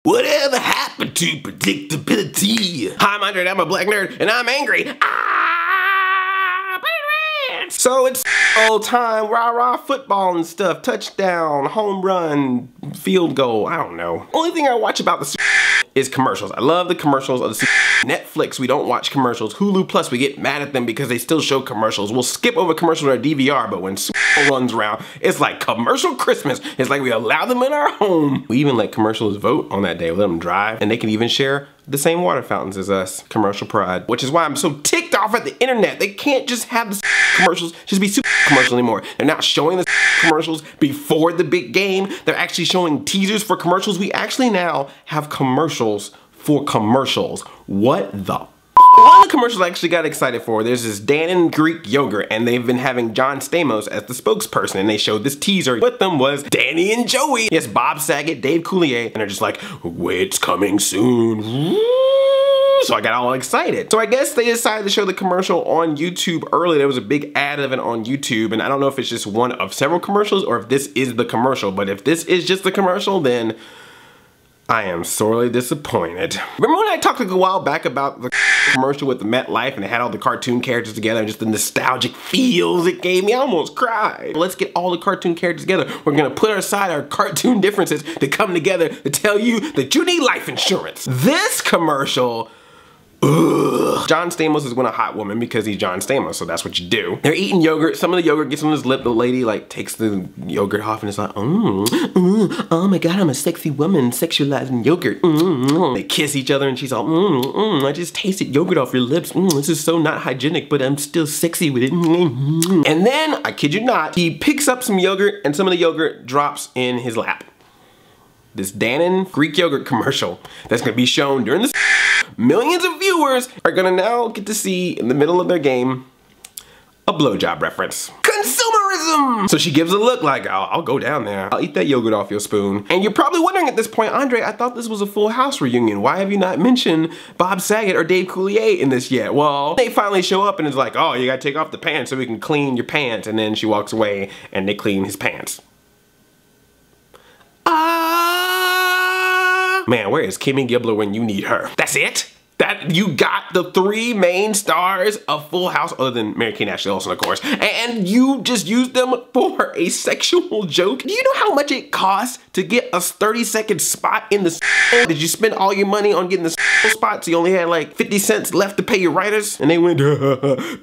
Whatever happened to predictability? Hi, I'm Andre, I'm a black nerd, and I'm angry. Rants! So it's old time, rah-rah football and stuff. Touchdown, home run, field goal, I don't know. Only thing I watch about the is commercials. I love the commercials of the Netflix, we don't watch commercials. Hulu Plus, we get mad at them because they still show commercials. We'll skip over commercials on our DVR, but when runs around, it's like commercial Christmas. It's like we allow them in our home. We even let commercials vote on that day. We let them drive, and they can even share the same water fountains as us. Commercial pride. Which is why I'm so ticked off at the internet. They can't just have the commercials just be commercial anymore. They're not showing the commercials before the big game. They're actually showing teasers for commercials. We actually now have commercials for commercials. What the one of the commercials I actually got excited for, there's this Dannon Greek yogurt, and they've been having John Stamos as the spokesperson, and they showed this teaser. With them was Danny and Joey. Yes, Bob Saget, Dave Coulier, and they're just like, it's coming soon. So I got all excited. So I guess they decided to show the commercial on YouTube early. There was a big ad of it on YouTube, and I don't know if it's just one of several commercials or if this is the commercial, but if this is just the commercial, then I am sorely disappointed. Remember when I talked like a while back about the commercial with the MetLife and it had all the cartoon characters together and just the nostalgic feels it gave me? I almost cried. Let's get all the cartoon characters together. We're gonna put aside our cartoon differences to come together to tell you that you need life insurance. This commercial, ugh. John Stamos is with a hot woman because he's John Stamos, so that's what you do. They're eating yogurt. Some of the yogurt gets on his lip. The lady like takes the yogurt off and is like, oh my god, I'm a sexy woman sexualizing yogurt. They kiss each other and she's all, I just tasted yogurt off your lips. This is so not hygienic, but I'm still sexy with it. And then, I kid you not, he picks up some yogurt and some of the yogurt drops in his lap. This Dannon Greek yogurt commercial that's gonna be shown during the millions of viewers are gonna now get to see in the middle of their game a blowjob reference. Consumerism! So she gives a look like, I'll go down there. I'll eat that yogurt off your spoon. And you're probably wondering at this point, Andre, I thought this was a Full House reunion. Why have you not mentioned Bob Saget or Dave Coulier in this yet? Well, they finally show up and it's like, oh, you gotta take off the pants so we can clean your pants. And then she walks away and they clean his pants. Man, where is Kimmy Gibbler when you need her? That's it? That you got the three main stars of Full House, other than Mary-Kate and Ashley Olsen, of course, and you just used them for a sexual joke? Do you know how much it costs to get a 30-second spot in the Did you spend all your money on getting the spot so you only had like 50 cents left to pay your writers? And they went,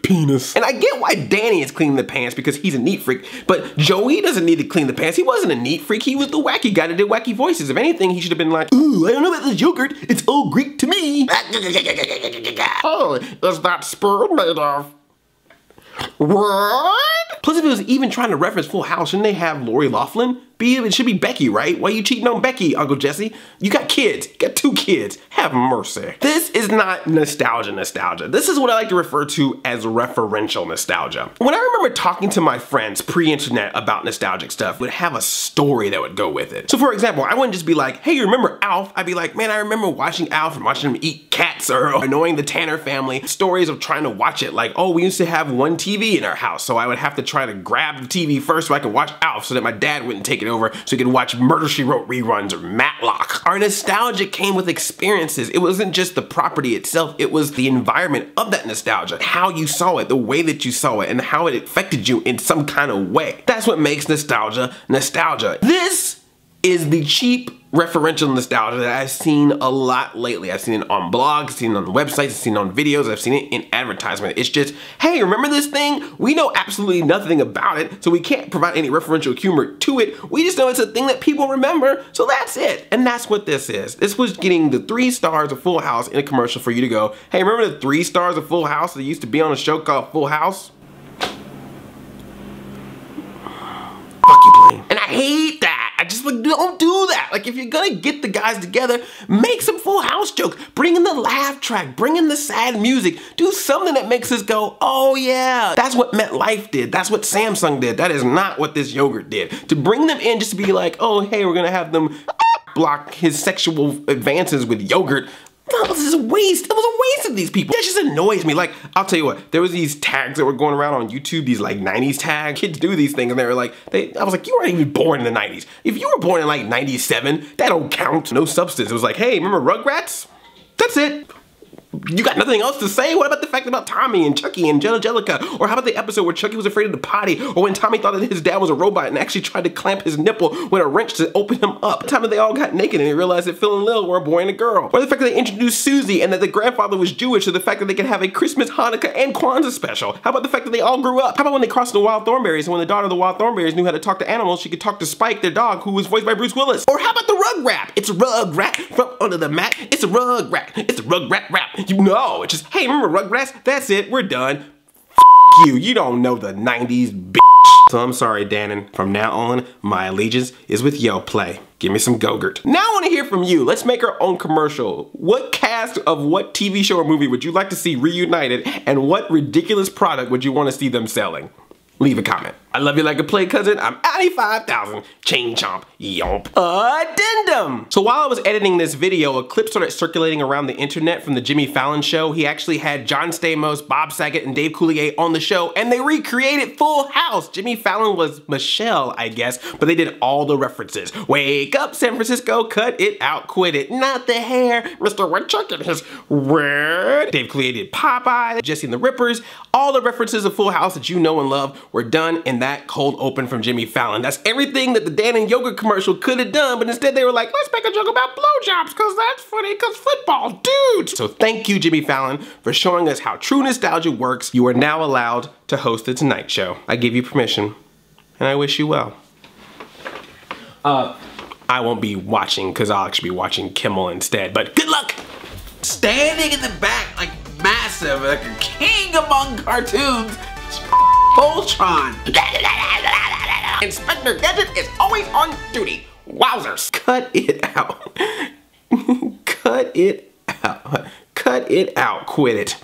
penis. And I get why Danny is cleaning the pants because he's a neat freak, but Joey doesn't need to clean the pants. He wasn't a neat freak. He was the wacky guy that did wacky voices. If anything, he should have been like, ooh, I don't know about this yogurt. It's all Greek to me. Oh, is that spoon made of? What? Plus, if it was even trying to reference Full House, shouldn't they have Lori Loughlin? It should be Becky, right? Why are you cheating on Becky, Uncle Jesse? You got kids. You got 2 kids. Have mercy. This is not nostalgia. This is what I like to refer to as referential nostalgia. When I remember talking to my friends pre-internet about nostalgic stuff, would have a story that would go with it. So for example, I wouldn't just be like, hey, you remember Alf? I'd be like, man, I remember watching Alf and watching him eat cats or annoying the Tanner family. Stories of trying to watch it. Like, oh, we used to have one TV in our house, so I would have to try to grab the TV first so I could watch Alf so that my dad wouldn't take it over so he could watch Murder, She Wrote reruns or Matlock. Our nostalgia came with experiences. It wasn't just the property itself, it was the environment of that nostalgia, how you saw it, the way that you saw it, and how it affected you in some kind of way. That's what makes nostalgia nostalgia. This is the cheap referential nostalgia that I've seen a lot lately. I've seen it on blogs, I've seen it on websites, I've seen it on videos, I've seen it in advertisement. It's just, hey, remember this thing? We know absolutely nothing about it, so we can't provide any referential humor to it. We just know it's a thing that people remember, so that's it. And that's what this is. This was getting the 3 stars of Full House in a commercial for you to go, hey, remember the 3 stars of Full House that used to be on a show called Full House? Fuck you, Blaine. And I hate that. I just like, don't do that. Like, if you're gonna get the guys together, make some Full House jokes. Bring in the laugh track, bring in the sad music. Do something that makes us go, oh yeah. That's what MetLife did. That's what Samsung did. That is not what this yogurt did. To bring them in just to be like, oh hey, we're gonna have them block his sexual advances with yogurt. That was a waste. It was a waste sense of these people. That just annoys me. Like, I'll tell you what, there was these tags that were going around on YouTube, these like 90s tags. Kids do these things and they were like, I was like, you weren't even born in the 90s. If you were born in like 97, that don't count. No substance. It was like, hey, remember Rugrats? That's it. You got nothing else to say? What about the fact about Tommy and Chucky and Angelica? Or how about the episode where Chucky was afraid of the potty? Or when Tommy thought that his dad was a robot and actually tried to clamp his nipple with a wrench to open him up? The time that they all got naked and they realized that Phil and Lil were a boy and a girl. Or the fact that they introduced Susie and that the grandfather was Jewish, or the fact that they could have a Christmas, Hanukkah, and Kwanzaa special. How about the fact that they all grew up? How about when they crossed the wild thornberries and when the daughter of the wild thornberries knew how to talk to animals, she could talk to Spike, their dog, who was voiced by Bruce Willis? Or how about the rug rap? It's a rug rat from under the mat. It's a rug rat. It's a rug rat rap. You know, it's just, hey, remember Rugrats? That's it, we're done. F you, you don't know the 90s, bitch. So I'm sorry, Dannon. From now on, my allegiance is with Yo Play. Give me some Go-Gurt. Now I wanna hear from you. Let's make our own commercial. What cast of what TV show or movie would you like to see reunited, and what ridiculous product would you wanna see them selling? Leave a comment. I love you like a play cousin. I'm Addy 5000. Chain chomp. Yomp. Addendum. So while I was editing this video, a clip started circulating around the internet from the Jimmy Fallon show. He actually had John Stamos, Bob Saget, and Dave Coulier on the show, and they recreated Full House. Jimmy Fallon was Michelle, I guess, but they did all the references. Wake up, San Francisco, cut it out, quit it. Not the hair, Mr. Woodchuck and his word. Dave Coulier did Popeye, Jesse and the Rippers. All the references of Full House that you know and love were done in that cold open from Jimmy Fallon. That's everything that the Dan and Yogurt commercial could have done, but instead they were like, let's make a joke about blowjobs, cause that's funny, cause football, dude. So thank you, Jimmy Fallon, for showing us how true nostalgia works. You are now allowed to host the Tonight Show. I give you permission, and I wish you well. I won't be watching, cause I'll actually be watching Kimmel instead, but good luck! Standing in the back, like massive, like a king among cartoons, Voltron. Inspector Gadget is always on duty. Wowzers. Cut it out. Cut it out. Cut it out. Quit it.